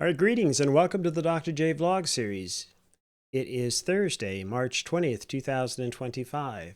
All right, greetings and welcome to the Dr. J Vlog series. It is Thursday, March 20th, 2025.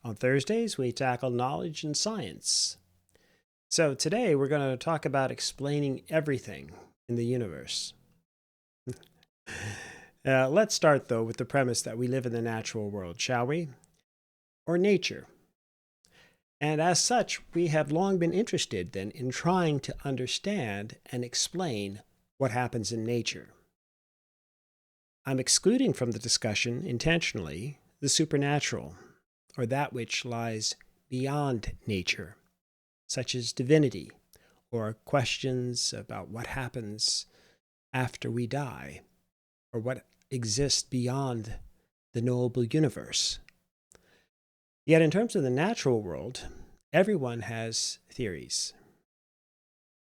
On Thursdays, we tackle knowledge and science. So today we're going to talk about explaining everything in the universe. Let's start, though, with the premise that we live in the natural world, shall we? Or nature. And as such, we have long been interested then in trying to understand and explain what happens in nature. I'm excluding from the discussion intentionally the supernatural, or that which lies beyond nature, such as divinity, or questions about what happens after we die, or what exists beyond the knowable universe. Yet in terms of the natural world, everyone has theories.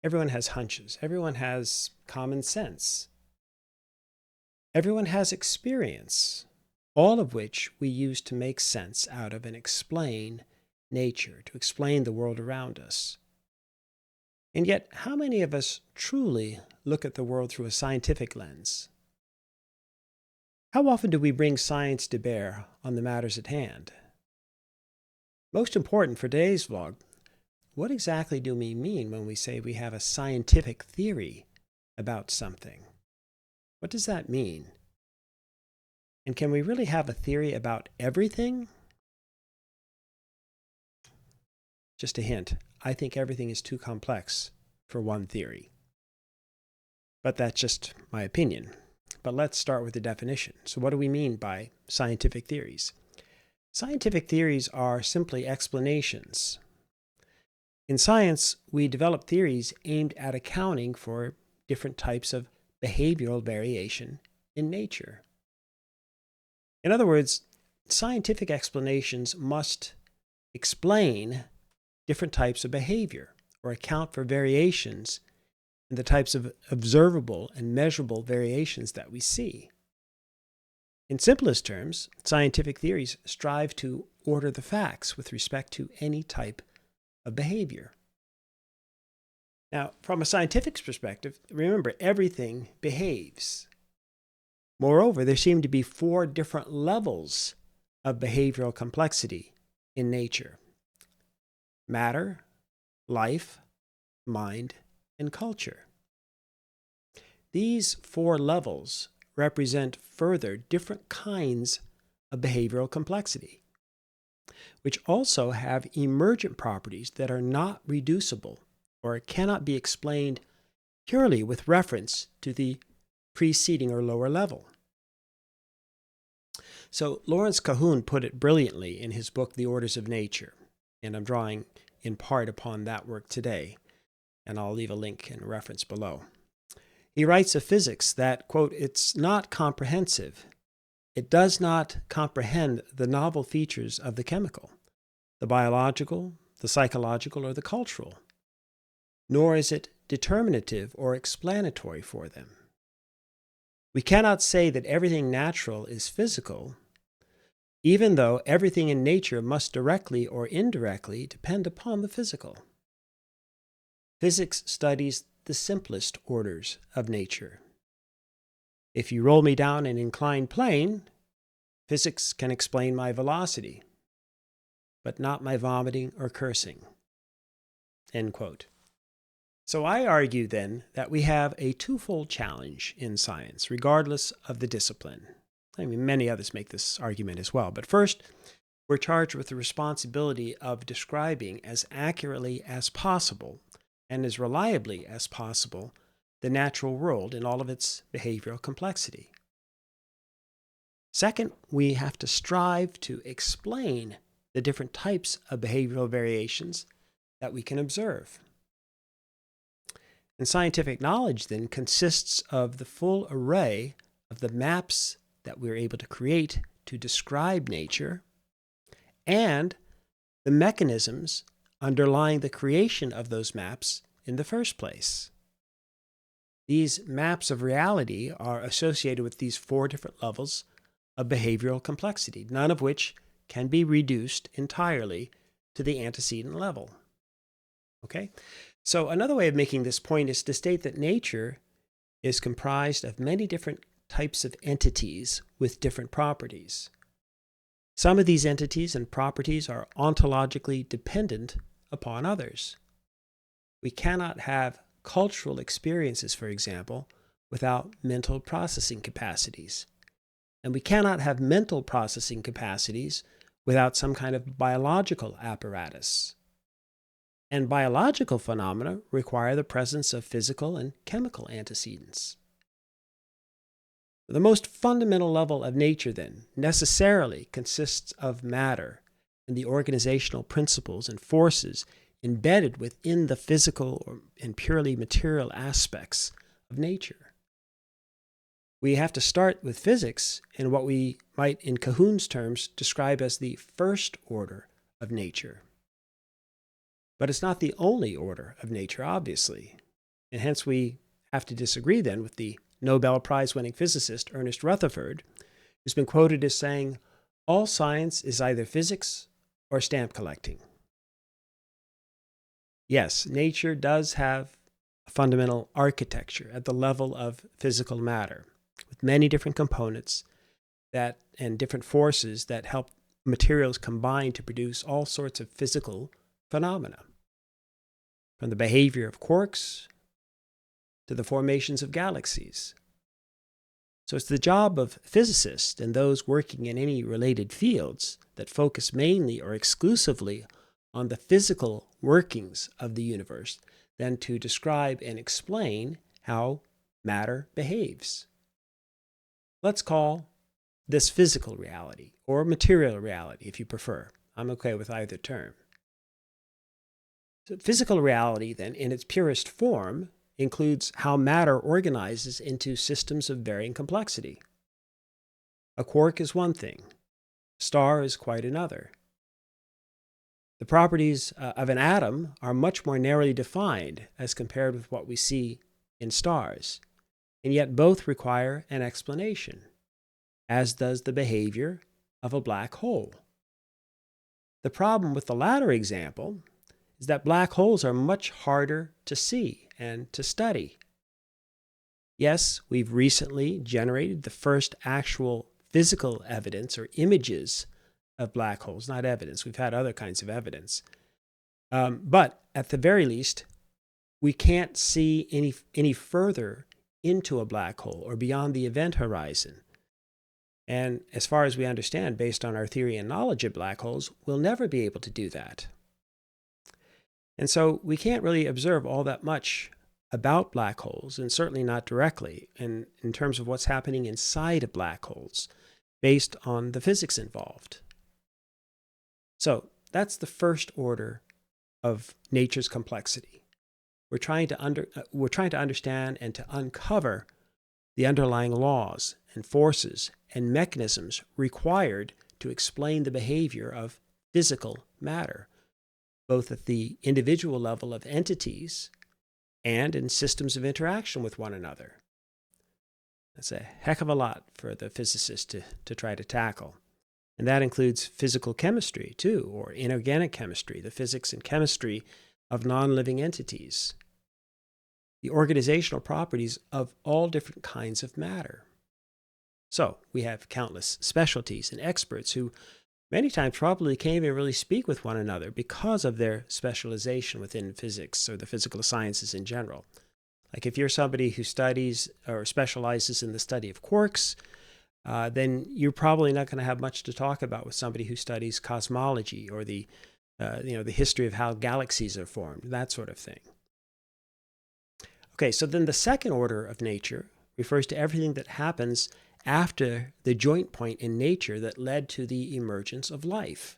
Everyone has hunches. Everyone has common sense. Everyone has experience, all of which we use to make sense out of and explain nature, to explain the world around us. And yet, how many of us truly look at the world through a scientific lens? How often do we bring science to bear on the matters at hand? Most important for today's vlog, what exactly do we mean when we say we have a scientific theory about something? What does that mean? And can we really have a theory about everything? Just a hint, I think everything is too complex for one theory. But that's just my opinion. But let's start with the definition. So what do we mean by scientific theories? Scientific theories are simply explanations. In science, we develop theories aimed at accounting for different types of behavioral variation in nature. In other words, scientific explanations must explain different types of behavior or account for variations in the types of observable and measurable variations that we see. In simplest terms, scientific theories strive to order the facts with respect to any type of behavior. Now, from a scientific perspective, remember, everything behaves. Moreover, there seem to be 4 different levels of behavioral complexity in nature: matter, life, mind, and culture. These 4 levels represent further different kinds of behavioral complexity, which also have emergent properties that are not reducible or cannot be explained purely with reference to the preceding or lower level. So Lawrence Cahoon put it brilliantly in his book, The Orders of Nature, and I'm drawing in part upon that work today, and I'll leave a link and reference below. He writes of physics that, quote, "It's not comprehensive. It does not comprehend the novel features of the chemical, the biological, the psychological, or the cultural, nor is it determinative or explanatory for them. We cannot say that everything natural is physical, even though everything in nature must directly or indirectly depend upon the physical. Physics studies the simplest orders of nature. If you roll me down an inclined plane, physics can explain my velocity, but not my vomiting or cursing." End quote. So I argue then that we have a twofold challenge in science, regardless of the discipline. I mean, many others make this argument as well. But first, we're charged with the responsibility of describing as accurately as possible and as reliably as possible the natural world in all of its behavioral complexity. Second, we have to strive to explain the different types of behavioral variations that we can observe. And scientific knowledge then consists of the full array of the maps that we're able to create to describe nature and the mechanisms underlying the creation of those maps in the first place. These maps of reality are associated with these 4 different levels of behavioral complexity, none of which can be reduced entirely to the antecedent level. Okay? So another way of making this point is to state that nature is comprised of many different types of entities with different properties. Some of these entities and properties are ontologically dependent upon others. We cannot have cultural experiences, for example, without mental processing capacities. And we cannot have mental processing capacities without some kind of biological apparatus. And biological phenomena require the presence of physical and chemical antecedents. The most fundamental level of nature, then, necessarily consists of matter and the organizational principles and forces embedded within the physical and purely material aspects of nature. We have to start with physics and what we might, in Cahoon's terms, describe as the first order of nature. But it's not the only order of nature, obviously, and hence we have to disagree then with the Nobel Prize-winning physicist Ernest Rutherford, who's been quoted as saying, "All science is either physics or stamp collecting." Yes, nature does have a fundamental architecture at the level of physical matter, with many different components and different forces that help materials combine to produce all sorts of physical phenomena, from the behavior of quarks to the formations of galaxies. So it's the job of physicists and those working in any related fields that focus mainly or exclusively on the physical workings of the universe then to describe and explain how matter behaves. Let's call this physical reality, or material reality if you prefer. I'm okay with either term. So physical reality, then, in its purest form, includes how matter organizes into systems of varying complexity. A quark is one thing. A star is quite another. The properties of an atom are much more narrowly defined as compared with what we see in stars, and yet both require an explanation, as does the behavior of a black hole. The problem with the latter example is that black holes are much harder to see and to study. Yes, we've recently generated the first actual physical evidence or images of black holes, not evidence. We've had other kinds of evidence. But at the very least, we can't see any further into a black hole or beyond the event horizon. And as far as we understand, based on our theory and knowledge of black holes, we'll never be able to do that. And so we can't really observe all that much about black holes, and certainly not directly in terms of what's happening inside of black holes, based on the physics involved. So that's the first order of nature's complexity. We're trying to understand and to uncover the underlying laws and forces and mechanisms required to explain the behavior of physical matter, both at the individual level of entities and in systems of interaction with one another. That's a heck of a lot for the physicist to try to tackle. And that includes physical chemistry, too, or inorganic chemistry, the physics and chemistry of non-living entities, the organizational properties of all different kinds of matter. So we have countless specialties and experts who many times probably can't even really speak with one another because of their specialization within physics or the physical sciences in general. Like if you're somebody who studies or specializes in the study of quarks, then you're probably not going to have much to talk about with somebody who studies cosmology or the history of how galaxies are formed, that sort of thing. Okay, so then the second order of nature refers to everything that happens after the joint point in nature that led to the emergence of life.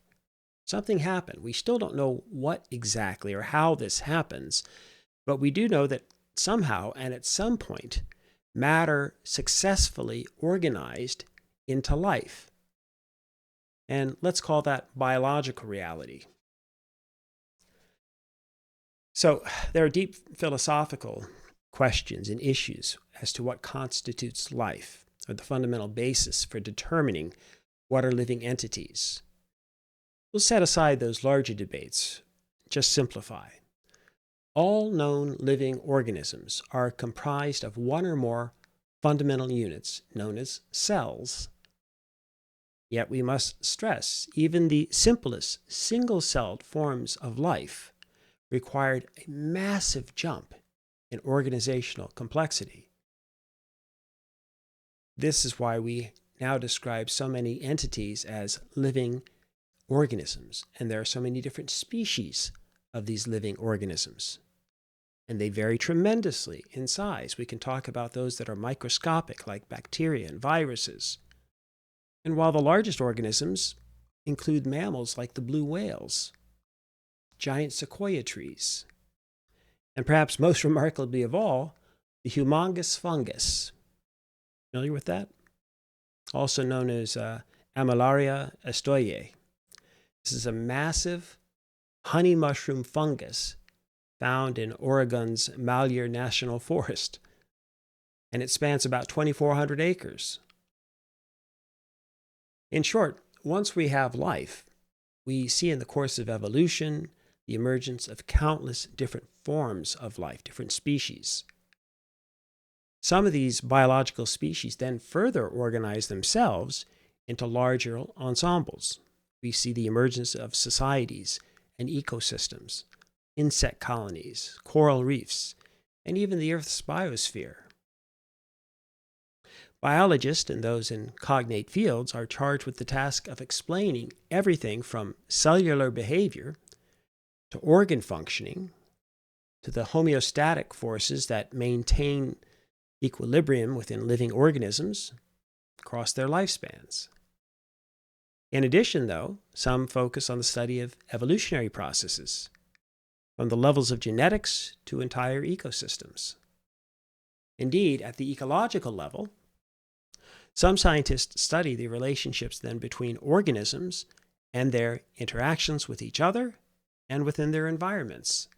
Something happened. We still don't know what exactly or how this happens, but we do know that somehow and at some point, matter successfully organized into life. And let's call that biological reality. So there are deep philosophical questions and issues as to what constitutes life, or the fundamental basis for determining what are living entities. We'll set aside those larger debates, just simplify. All known living organisms are comprised of one or more fundamental units known as cells. Yet we must stress, even the simplest single-celled forms of life required a massive jump in organizational complexity. This is why we now describe so many entities as living organisms, and there are so many different species of these living organisms. And they vary tremendously in size. We can talk about those that are microscopic, like bacteria and viruses. And while the largest organisms include mammals like the blue whales, giant sequoia trees, and perhaps most remarkably of all, the humongous fungus. Familiar with that? Also known as Armillaria estoye. This is a massive honey mushroom fungus found in Oregon's Malheur National Forest, and it spans about 2,400 acres. In short, once we have life, we see in the course of evolution the emergence of countless different forms of life, different species. Some of these biological species then further organize themselves into larger ensembles. We see the emergence of societies and ecosystems, insect colonies, coral reefs, and even the Earth's biosphere. Biologists and those in cognate fields are charged with the task of explaining everything from cellular behavior to organ functioning to the homeostatic forces that maintain equilibrium within living organisms across their lifespans. In addition, though, some focus on the study of evolutionary processes, from the levels of genetics to entire ecosystems. Indeed, at the ecological level, some scientists study the relationships then between organisms and their interactions with each other and within their environments.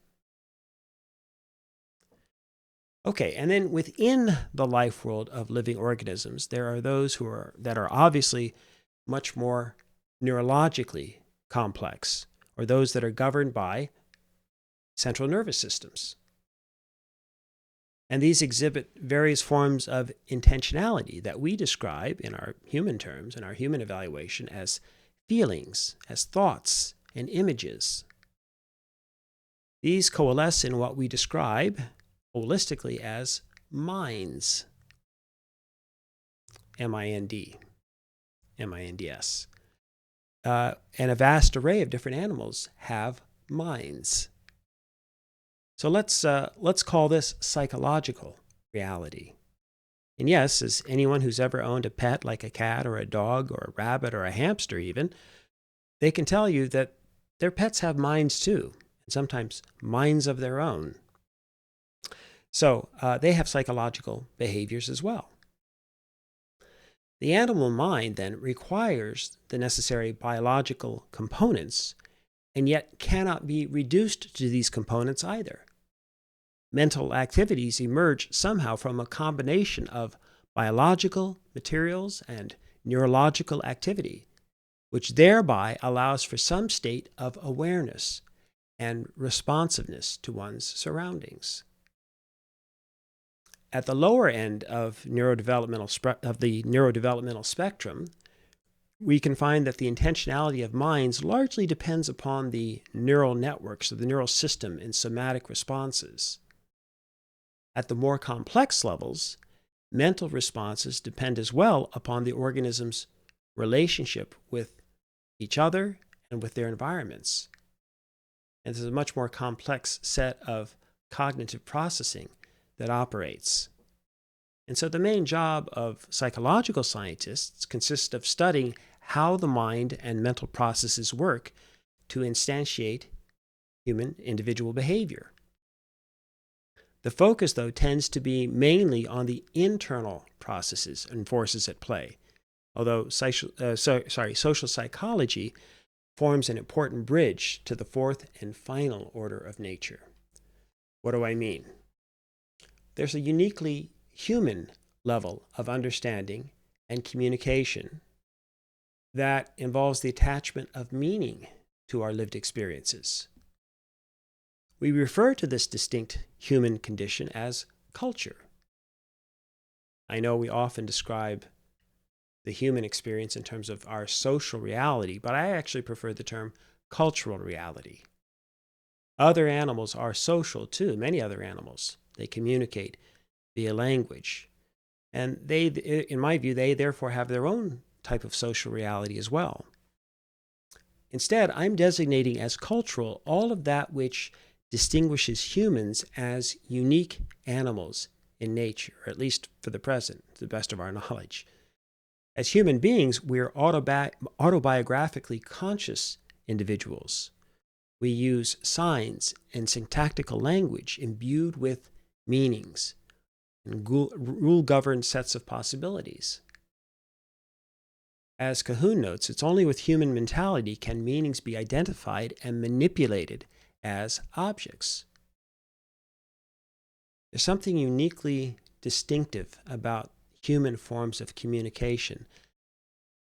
Okay, and then within the life world of living organisms, there are those that are obviously much more neurologically complex, or those that are governed by central nervous systems. And these exhibit various forms of intentionality that we describe in our human terms, in our human evaluation, as feelings, as thoughts, and images. These coalesce in what we describe holistically as minds. M-I-N-D, M-I-N-D-S. And a vast array of different animals have minds. So let's call this psychological reality. And yes, as anyone who's ever owned a pet like a cat or a dog or a rabbit or a hamster even, they can tell you that their pets have minds too, and sometimes minds of their own. So they have psychological behaviors as well. The animal mind then requires the necessary biological components and yet cannot be reduced to these components either. Mental activities emerge somehow from a combination of biological materials and neurological activity, which thereby allows for some state of awareness and responsiveness to one's surroundings. At the lower end of the neurodevelopmental spectrum, we can find that the intentionality of minds largely depends upon the neural networks of the neural system in somatic responses. At the more complex levels, mental responses depend as well upon the organism's relationship with each other and with their environments. And there's a much more complex set of cognitive processing that operates. And so the main job of psychological scientists consists of studying how the mind and mental processes work to instantiate human individual behavior. The focus, though, tends to be mainly on the internal processes and forces at play, although social psychology forms an important bridge to the fourth and final order of nature. What do I mean? There's a uniquely human level of understanding and communication that involves the attachment of meaning to our lived experiences. We refer to this distinct human condition as culture. I know we often describe the human experience in terms of our social reality, but I actually prefer the term cultural reality. Other animals are social too, many other animals. They communicate via language. And they, in my view, they therefore have their own type of social reality as well. Instead, I'm designating as cultural all of that which distinguishes humans as unique animals in nature, or at least for the present, to the best of our knowledge. As human beings, we're autobiographically conscious individuals. We use signs and syntactical language imbued with meanings and rule-governed sets of possibilities. As Cahoon notes, it's only with human mentality can meanings be identified and manipulated as objects. There's something uniquely distinctive about human forms of communication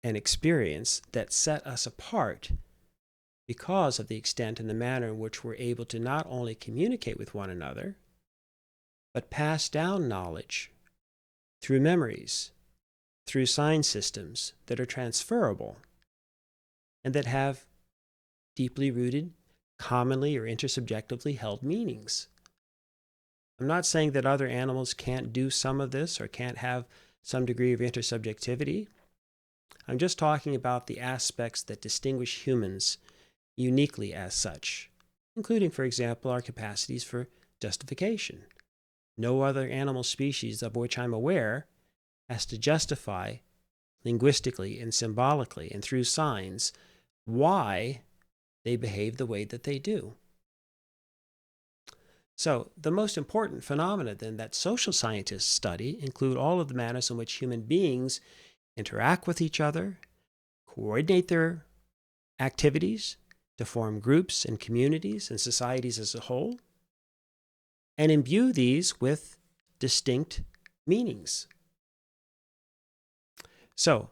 and experience that set us apart because of the extent and the manner in which we're able to not only communicate with one another, but pass down knowledge through memories, through sign systems that are transferable and that have deeply rooted, commonly or intersubjectively held meanings. I'm not saying that other animals can't do some of this or can't have some degree of intersubjectivity. I'm just talking about the aspects that distinguish humans uniquely as such, including, for example, our capacities for justification. No other animal species of which I'm aware has to justify linguistically and symbolically and through signs why they behave the way that they do. So, the most important phenomena then that social scientists study include all of the manners in which human beings interact with each other, coordinate their activities to form groups and communities and societies as a whole, and imbue these with distinct meanings. So,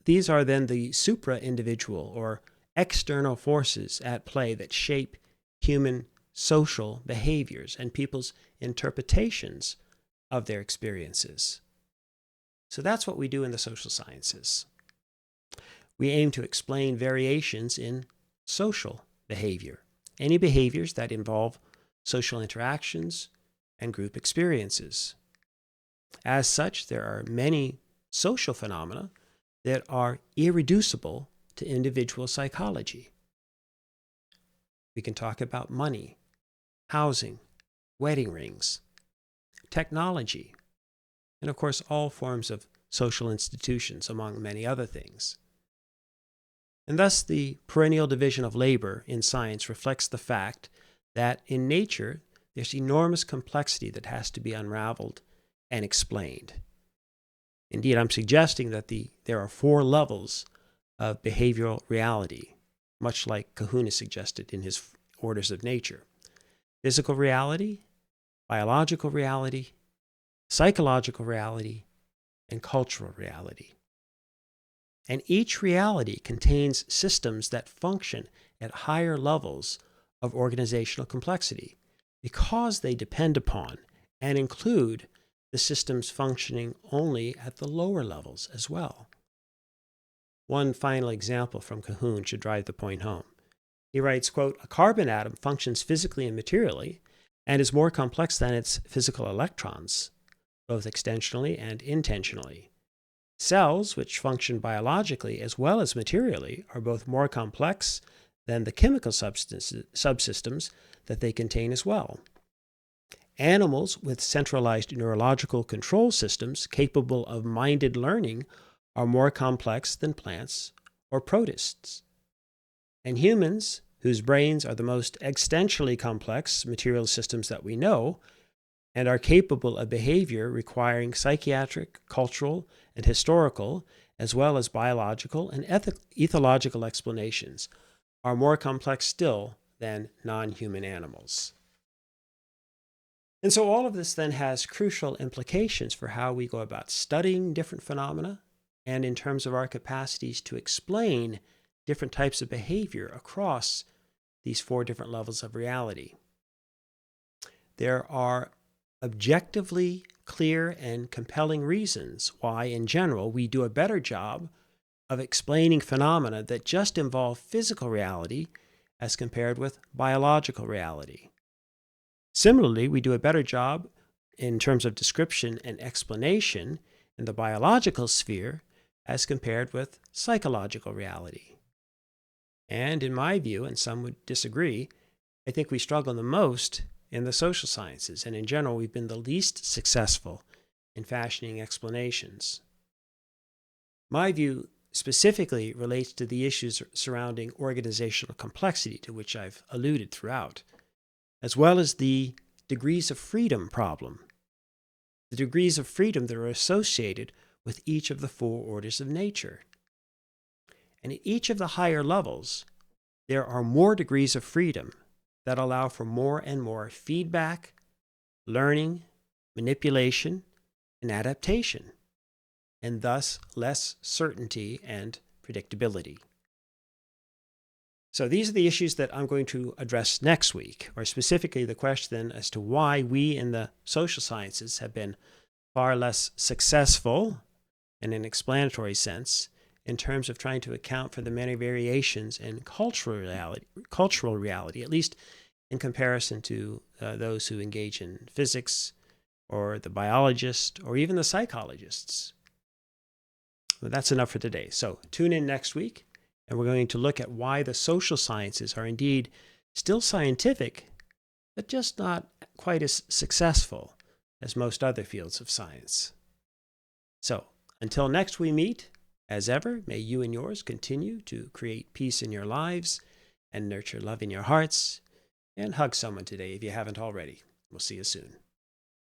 these are then the supra-individual or external forces at play that shape human social behaviors and people's interpretations of their experiences. So that's what we do in the social sciences. We aim to explain variations in social behavior, any behaviors that involve social interactions and group experiences. As such, there are many social phenomena that are irreducible to individual psychology. We can talk about money, housing, wedding rings, technology, and of course all forms of social institutions, among many other things. And thus the perennial division of labor in science reflects the fact that in nature there's enormous complexity that has to be unraveled and explained. Indeed, I'm suggesting that there are 4 levels of behavioral reality, much like Cahoon has suggested in his orders of nature. Physical reality, biological reality, psychological reality, and cultural reality. And each reality contains systems that function at higher levels of organizational complexity because they depend upon and include the systems functioning only at the lower levels as well. One final example from Cahoon should drive the point home. He writes, quote, "A carbon atom functions physically and materially and is more complex than its physical electrons, both extensionally and intentionally. Cells, which function biologically as well as materially, are both more complex than the chemical subsystems that they contain as well. Animals with centralized neurological control systems capable of minded learning are more complex than plants or protists. And humans, whose brains are the most existentially complex material systems that we know, and are capable of behavior requiring psychiatric, cultural, and historical, as well as biological and ethological explanations, are more complex still than non-human animals." And so all of this then has crucial implications for how we go about studying different phenomena and in terms of our capacities to explain different types of behavior across these 4 different levels of reality. there are objectively clear and compelling reasons why, in general, we do a better job of explaining phenomena that just involve physical reality as compared with biological reality. Similarly, we do a better job in terms of description and explanation in the biological sphere as compared with psychological reality. And in my view, and some would disagree, I think we struggle the most in the social sciences, and in general, we've been the least successful in fashioning explanations. My view specifically relates to the issues surrounding organizational complexity, to which I've alluded throughout, as well as the degrees of freedom problem, the degrees of freedom that are associated with each of the four orders of nature. And at each of the higher levels, there are more degrees of freedom that allow for more and more feedback, learning, manipulation, and adaptation, and thus less certainty and predictability. So these are the issues that I'm going to address next week, or specifically the question as to why we in the social sciences have been far less successful in an explanatory sense in terms of trying to account for the many variations in cultural reality, at least in comparison to those who engage in physics or the biologists or even the psychologists. Well, that's enough for today. So tune in next week, and we're going to look at why the social sciences are indeed still scientific, but just not quite as successful as most other fields of science. So until next we meet, as ever, may you and yours continue to create peace in your lives and nurture love in your hearts, and hug someone today if you haven't already. We'll see you soon.